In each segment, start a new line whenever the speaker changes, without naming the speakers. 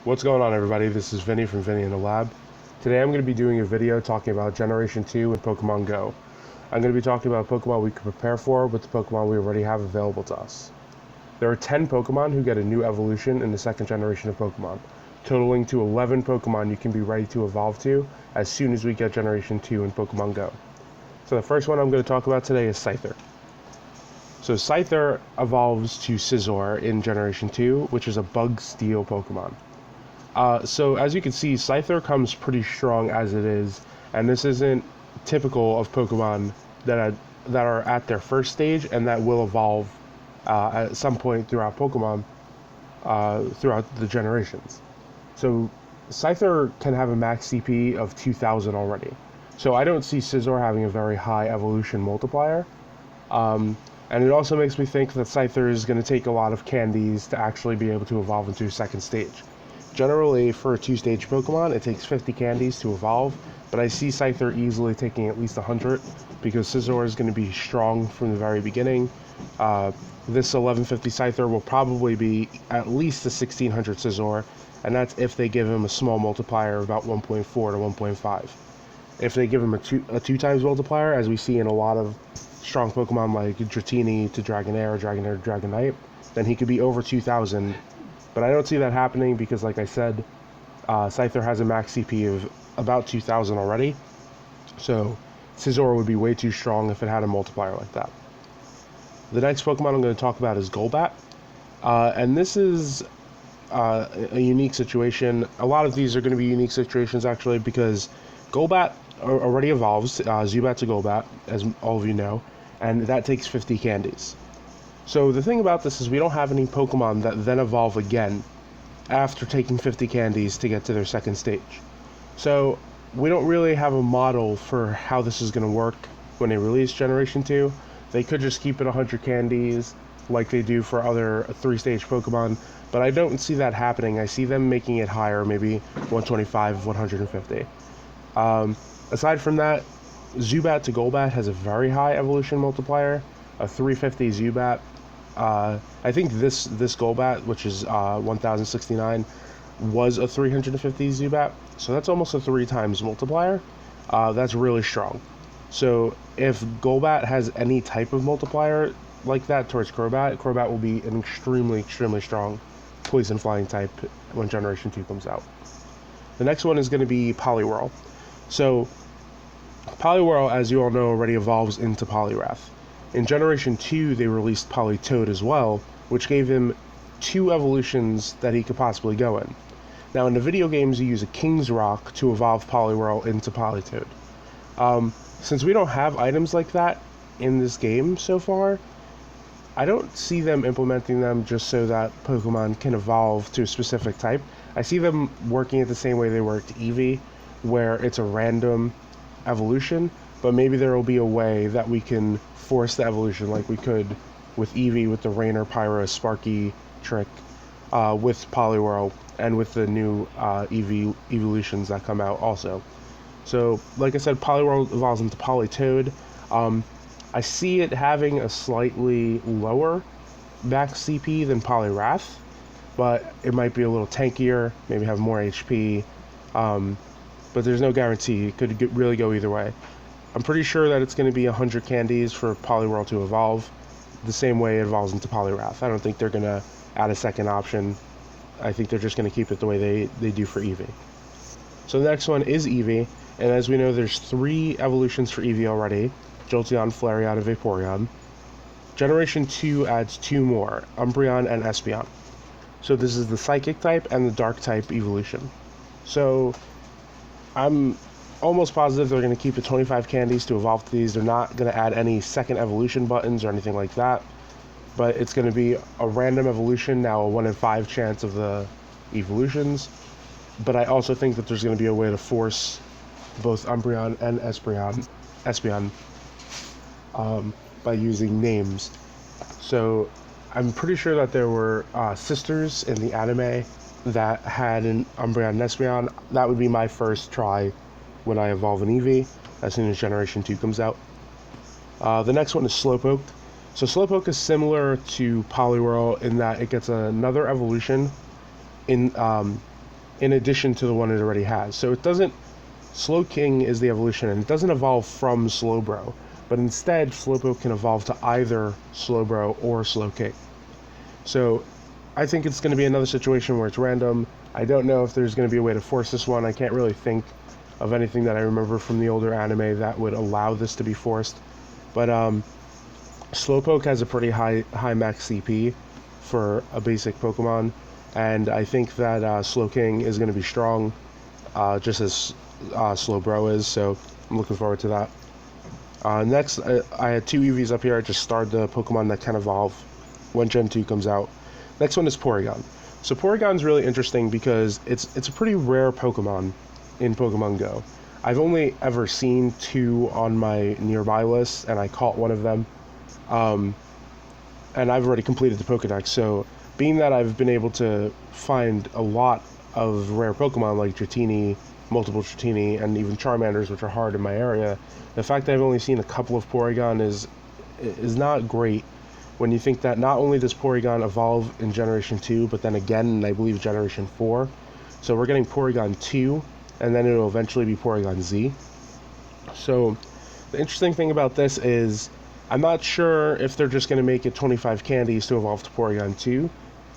What's going on, everybody? This is Vinny from Vinny in the Lab. Today I'm going to be doing a video talking about Generation 2 in Pokemon Go. I'm going to be talking about Pokemon we can prepare for with the Pokemon we already have available to us. There are 10 Pokemon who get a new evolution in the second generation of Pokemon, totaling to 11 Pokemon you can be ready to evolve to as soon as we get Generation 2 in Pokemon Go. So the first one I'm going to talk about today is Scyther. So Scyther evolves to Scyther in Generation 2, which is a Bug Steel Pokemon. So as you can see, Scyther comes pretty strong as it is, and this isn't typical of Pokemon that are at their first stage and that will evolve at some point throughout Pokemon, throughout the generations. So Scyther can have a max CP of 2,000 already. So I don't see Scyther having a very high evolution multiplier. And it also makes me think that Scyther is going to take a lot of candies to actually be able to evolve into a second stage. Generally, for a two-stage Pokemon, it takes 50 candies to evolve, but I see Scyther easily taking at least 100, because Scyther is going to be strong from the very beginning. This 1150 Scyther will probably be at least a 1600 Scyther, and that's if they give him a small multiplier of about 1.4 to 1.5. If they give him a two times multiplier, as we see in a lot of strong Pokemon like Dratini to Dragonair to Dragonite, then he could be over 2,000. But I don't see that happening because, like I said, Scyther has a max CP of about 2,000 already. So Scyther would be way too strong if it had a multiplier like that. The next Pokemon I'm going to talk about is Golbat. And this is a unique situation. A lot of these are going to be unique situations, actually, because Golbat already evolves, Zubat to Golbat, as all of you know, and that takes 50 candies. So the thing about this is we don't have any Pokemon that then evolve again after taking 50 candies to get to their second stage. So we don't really have a model for how this is going to work when they release Generation 2. They could just keep it 100 candies like they do for other three-stage Pokemon, but I don't see that happening. I see them making it higher, maybe 125, 150. Aside from that, Zubat to Golbat has a very high evolution multiplier, a 350 Zubat. I think this Golbat, which is 1069, was a 350 Zubat, so that's almost a 3 times multiplier. That's really strong. So if Golbat has any type of multiplier like that towards Crobat will be an extremely strong poison flying type when Generation 2 comes out. The next one is going to be Poliwhirl. So Poliwhirl, as you all know, already evolves into Poliwrath. In Generation 2, they released Politoed as well, which gave him 2 evolutions that he could possibly go in. Now, in the video games, you use a King's Rock to evolve Poliwhirl into Politoed. Since we don't have items like that in this game so far, I don't see them implementing them just so that Pokemon can evolve to a specific type. I see them working it the same way they worked Eevee, where it's a random evolution, but maybe there will be a way that we can force the evolution like we could with Eevee with the Rainer, Pyro, Sparky trick, with Poliwhirl, and with the new Eevee evolutions that come out also. So, like I said, Poliwhirl evolves into Politoed. I see it having a slightly lower max CP than Poliwrath, but it might be a little tankier, maybe have more HP, but there's no guarantee. It could really go either way. I'm pretty sure that it's going to be 100 candies for Poliwhirl to evolve, the same way it evolves into Poliwrath. I don't think they're going to add a second option. I think they're just going to keep it the way they do for Eevee. So the next one is Eevee, and as we know, there's 3 evolutions for Eevee already: Jolteon, Flareon, and Vaporeon. Generation 2 adds 2 more, Umbreon and Espeon. So this is the Psychic type and the Dark type evolution. So I'm almost positive they're going to keep it 25 candies to evolve to these. They're not going to add any second evolution buttons or anything like that, but it's going to be a random evolution, now a 1 in 5 chance of the evolutions. But I also think that there's going to be a way to force both Umbreon and Espeon by using names. So I'm pretty sure that there were sisters in the anime that had an Umbreon and Espeon. That would be my first try when I evolve an Eevee, as soon as Generation 2 comes out. The next one is Slowpoke. So Slowpoke is similar to Poliwhirl in that it gets another evolution in in addition to the one it already has. So it doesn't, Slowking is the evolution, and it doesn't evolve from Slowbro, but instead Slowpoke can evolve to either Slowbro or Slowking. So I think it's going to be another situation where it's random. I don't know if there's going to be a way to force this one. I can't really think of anything that I remember from the older anime that would allow this to be forced. But Slowpoke has a pretty high max CP for a basic Pokemon, and I think that Slowking is going to be strong, just as Slowbro is, so I'm looking forward to that. Next, I had two Eevees up here. I just starred the Pokemon that can evolve when Gen 2 comes out. Next one is Porygon. So Porygon's really interesting because it's a pretty rare Pokemon in Pokemon Go. I've only ever seen two on my nearby list, and I caught one of them. And I've already completed the Pokedex, so being that I've been able to find a lot of rare Pokemon like Dratini, multiple Dratini, and even Charmanders, which are hard in my area, the fact that I've only seen a couple of Porygon is not great when you think that not only does Porygon evolve in Generation 2, but then again in, I believe, Generation 4. So we're getting Porygon 2, and then it'll eventually be Porygon Z. So the interesting thing about this is I'm not sure if they're just going to make it 25 candies to evolve to Porygon 2,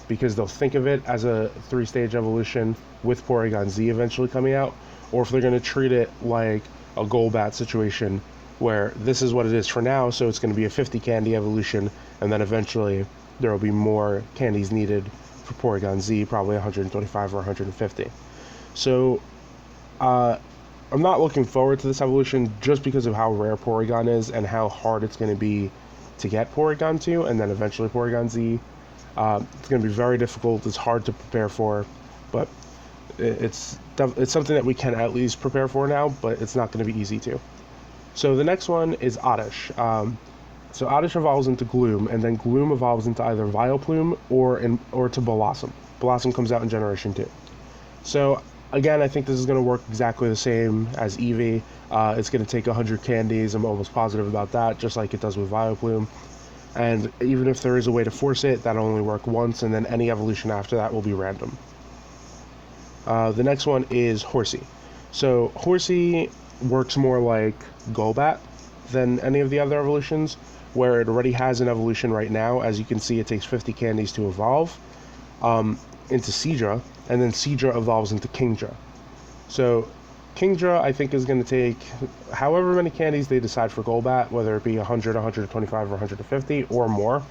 because they'll think of it as a 3-stage evolution with Porygon Z eventually coming out, or if they're going to treat it like a Golbat situation where this is what it is for now, so it's going to be a 50 candy evolution, and then eventually there will be more candies needed for Porygon Z, probably 125 or 150. So I'm not looking forward to this evolution just because of how rare Porygon is and how hard it's going to be to get Porygon 2 and then eventually Porygon Z. It's going to be very difficult. It's hard to prepare for, but it's something that we can at least prepare for now, but it's not going to be easy to. So the next one is Oddish. So Oddish evolves into Gloom, and then Gloom evolves into either Vileplume or to Blossom. Blossom comes out in Generation 2. So again, I think this is going to work exactly the same as Eevee. It's going to take 100 candies. I'm almost positive about that, just like it does with Vileplume. And even if there is a way to force it, that'll only work once, and then any evolution after that will be random. The next one is Horsey. So Horsey works more like Golbat than any of the other evolutions, where it already has an evolution right now. As you can see, it takes 50 candies to evolve into Seadra, and then Seadra evolves into Kingdra. So Kingdra, I think, is going to take however many candies they decide for Golbat, whether it be 100, 125, or 150, or more.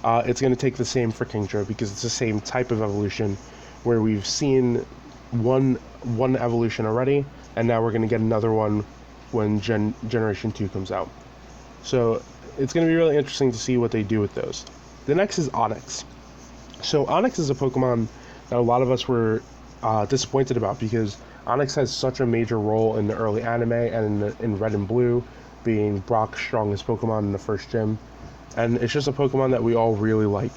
It's going to take the same for Kingdra because it's the same type of evolution where we've seen one evolution already, and now we're going to get another one when Generation 2 comes out. So it's going to be really interesting to see what they do with those. The next is Onyx. So Onyx is a Pokemon that a lot of us were disappointed about because Onyx has such a major role in the early anime and in Red and Blue, being Brock's strongest Pokemon in the first gym. And it's just a Pokemon that we all really like.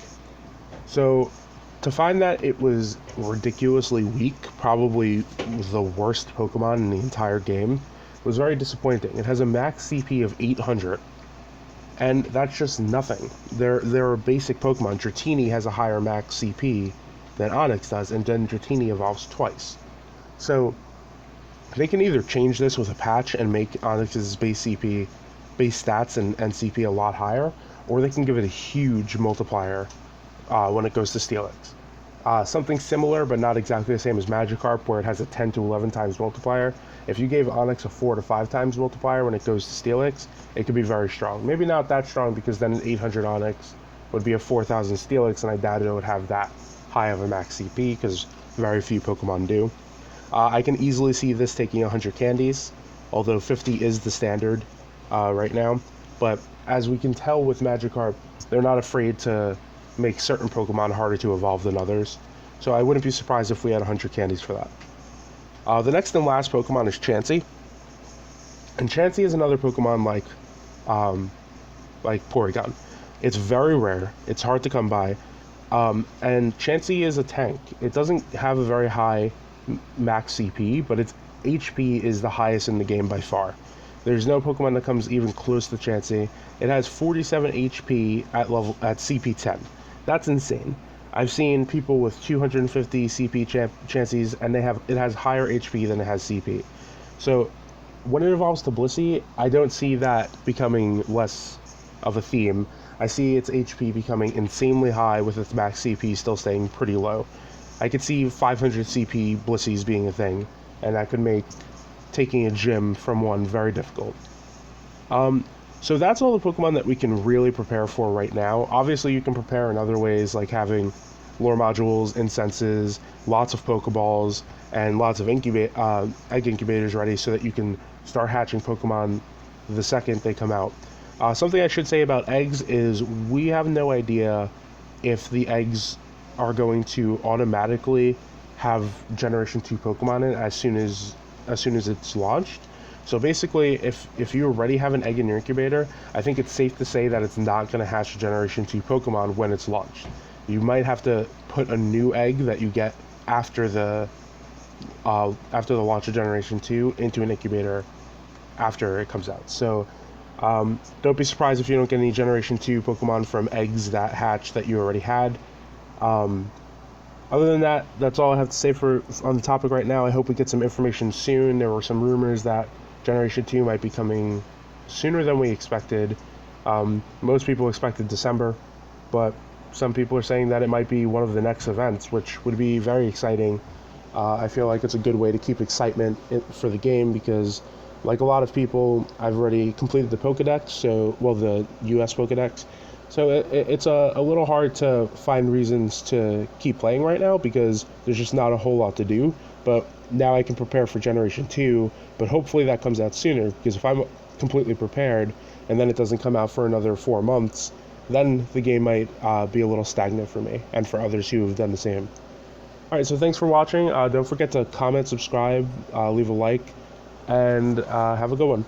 So to find that it was ridiculously weak, probably the worst Pokemon in the entire game, was very disappointing. It has a max CP of 800, and that's just nothing. They're a basic Pokemon. Dratini has a higher max CP than Onyx does, and then Dratini evolves twice. So they can either change this with a patch and make Onyx's base stats and CP a lot higher, or they can give it a huge multiplier when it goes to Steelix. Something similar, but not exactly the same as Magikarp, where it has a 10 to 11 times multiplier. If you gave Onyx a 4 to 5 times multiplier when it goes to Steelix, it could be very strong. Maybe not that strong, because then an 800 Onyx would be a 4000 Steelix, and I doubt it would have that high of a max CP, because very few Pokemon do. I can easily see this taking 100 candies, although 50 is the standard right now. But as we can tell with Magikarp, they're not afraid to make certain Pokemon harder to evolve than others. So I wouldn't be surprised if we had 100 candies for that. The next and last Pokemon is Chancey. And Chancey is another Pokemon like Porygon. It's very rare. It's hard to come by. And Chancey is a tank. It doesn't have a very high max CP, but its HP is the highest in the game by far. There's no Pokemon that comes even close to Chancey. It has 47 HP at CP 10. That's insane. I've seen people with 250 CP Chanceys, and it has higher HP than it has CP. So when it evolves to Blissey, I don't see that becoming less of a theme. I see its HP becoming insanely high with its max CP still staying pretty low. I could see 500 CP Blisseys being a thing, and that could make taking a gym from one very difficult. So that's all the Pokemon that we can really prepare for right now. Obviously, you can prepare in other ways, like having lore modules, incenses, lots of Pokeballs, and lots of egg incubators ready so that you can start hatching Pokemon the second they come out. Something I should say about eggs is we have no idea if the eggs are going to automatically have Generation 2 Pokemon in as soon as it's launched. So basically, if you already have an egg in your incubator, I think it's safe to say that it's not going to hatch a Generation 2 Pokemon when it's launched. You might have to put a new egg that you get after the launch of Generation 2 into an incubator after it comes out. So don't be surprised if you don't get any Generation 2 Pokemon from eggs that hatch that you already had. Other than that, that's all I have to say on the topic right now. I hope we get some information soon. There were some rumors that Generation 2 might be coming sooner than we expected. Most people expected December, but some people are saying that it might be one of the next events, which would be very exciting. I feel like it's a good way to keep excitement for the game because, like a lot of people, I've already completed the Pokedex, the US Pokedex. So it's a little hard to find reasons to keep playing right now because there's just not a whole lot to do. But now I can prepare for Generation 2, but hopefully that comes out sooner because if I'm completely prepared and then it doesn't come out for another 4 months, then the game might be a little stagnant for me and for others who have done the same. Alright, so thanks for watching. Don't forget to comment, subscribe, leave a like, and have a good one.